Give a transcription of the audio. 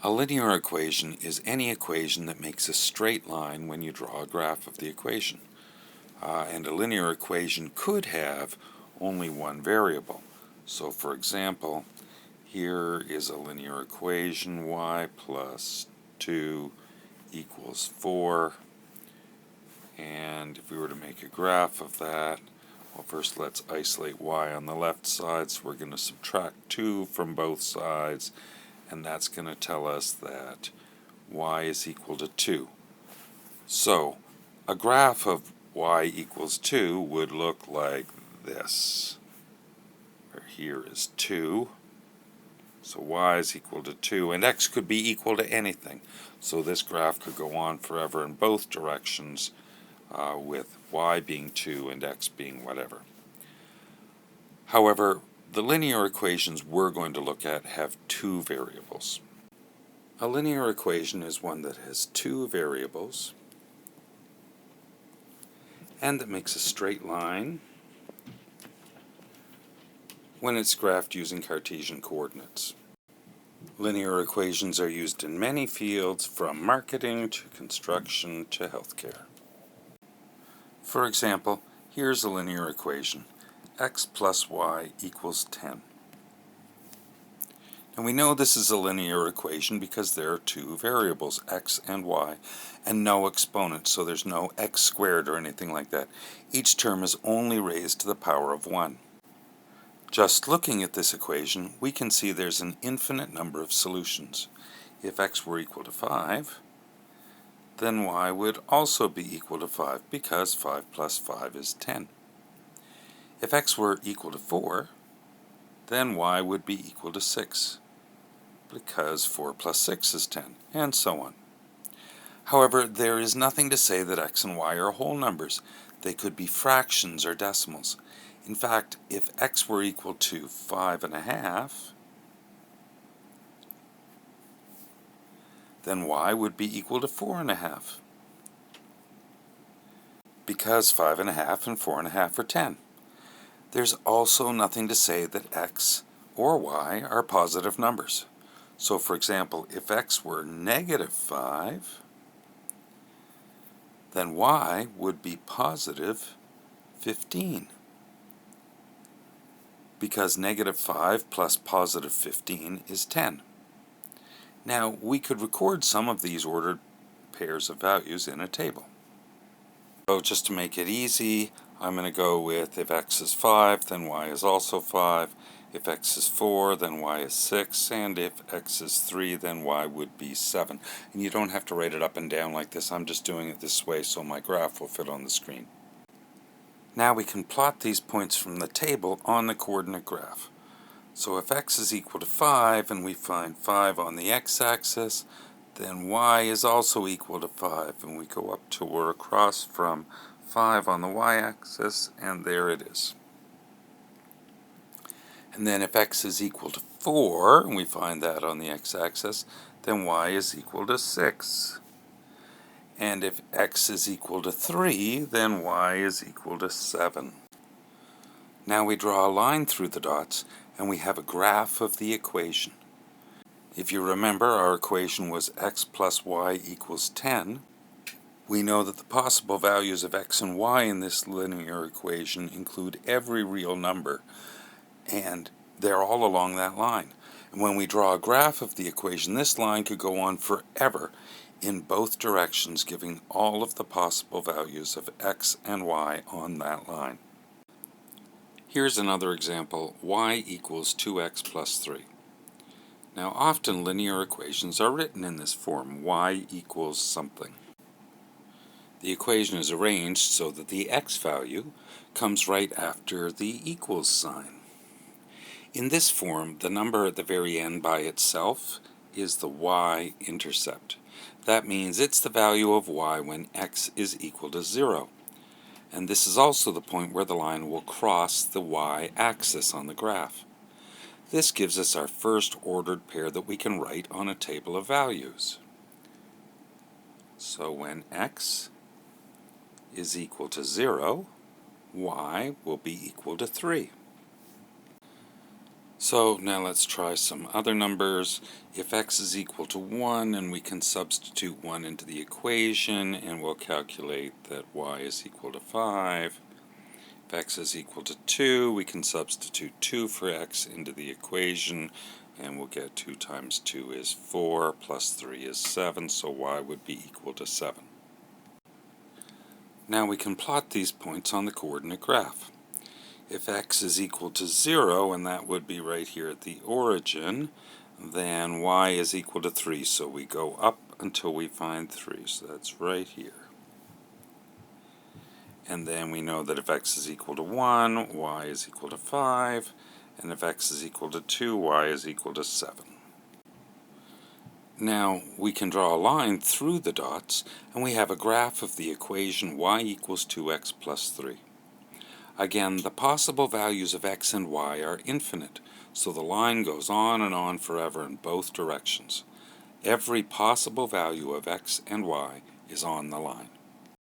A linear equation is any equation that makes a straight line when you draw a graph of the equation. And a linear equation could have only one variable. So for example, here is a linear equation, y plus 2 equals 4. And if we were to make a graph of that, well, first let's isolate y on the left side, so we're going to subtract 2 from both sides, and that's going to tell us that y is equal to 2. So a graph of y equals 2 would look like this, where here is 2, so y is equal to 2, and x could be equal to anything. So this graph could go on forever in both directions, with y being 2 and x being whatever. However, the linear equations we're going to look at have two variables. A linear equation is one that has two variables and that makes a straight line when it's graphed using Cartesian coordinates. Linear equations are used in many fields, from marketing to construction to healthcare. For example, here's a linear equation. X plus y equals 10. And we know this is a linear equation because there are two variables, x and y, and no exponents, so there's no x squared or anything like that. Each term is only raised to the power of 1. Just looking at this equation, we can see there's an infinite number of solutions. If x were equal to 5, then y would also be equal to 5 because 5 plus 5 is 10. If x were equal to 4, then y would be equal to 6 because 4 plus 6 is 10, and so on. However, there is nothing to say that x and y are whole numbers. They could be fractions or decimals. In fact, if x were equal to 5.5, then y would be equal to 4.5, because 5.5 and 4.5 are 10. There's also nothing to say that x or y are positive numbers. So for example, if x were negative 5, then y would be positive 15, because negative 5 plus positive 15 is 10. Now, we could record some of these ordered pairs of values in a table. So just to make it easy, I'm going to go with if x is 5, then y is also 5. If x is 4, then y is 6, and if x is 3, then y would be 7. And you don't have to write it up and down like this. I'm just doing it this way so my graph will fit on the screen. Now we can plot these points from the table on the coordinate graph. So if x is equal to 5 and we find 5 on the x-axis, then y is also equal to 5, and we go up to or across from 5 on the y-axis, and there it is. And then if x is equal to 4, and we find that on the x-axis, then y is equal to 6. And if x is equal to 3, then y is equal to 7. Now we draw a line through the dots, and we have a graph of the equation. If you remember, our equation was x plus y equals 10. We know that the possible values of x and y in this linear equation include every real number, and they're all along that line. And when we draw a graph of the equation, this line could go on forever in both directions, giving all of the possible values of x and y on that line. Here's another example, y equals 2x plus 3. Now often linear equations are written in this form, y equals something. The equation is arranged so that the x value comes right after the equals sign. In this form, the number at the very end by itself is the y-intercept. That means it's the value of y when x is equal to 0. And this is also the point where the line will cross the y-axis on the graph. This gives us our first ordered pair that we can write on a table of values. So when x is equal to 0, y will be equal to 3. So now let's try some other numbers. If x is equal to 1, and we can substitute 1 into the equation, and we'll calculate that y is equal to 5. If x is equal to 2, we can substitute 2 for x into the equation, and we'll get 2 times 2 is 4, plus 3 is 7, so y would be equal to 7. Now we can plot these points on the coordinate graph. If x is equal to 0, and that would be right here at the origin, then y is equal to 3, so we go up until we find 3, so that's right here. And then we know that if x is equal to 1, y is equal to 5, and if x is equal to 2, y is equal to 7. Now we can draw a line through the dots, and we have a graph of the equation y equals 2x plus 3. Again, the possible values of x and y are infinite, so the line goes on and on forever in both directions. Every possible value of x and y is on the line.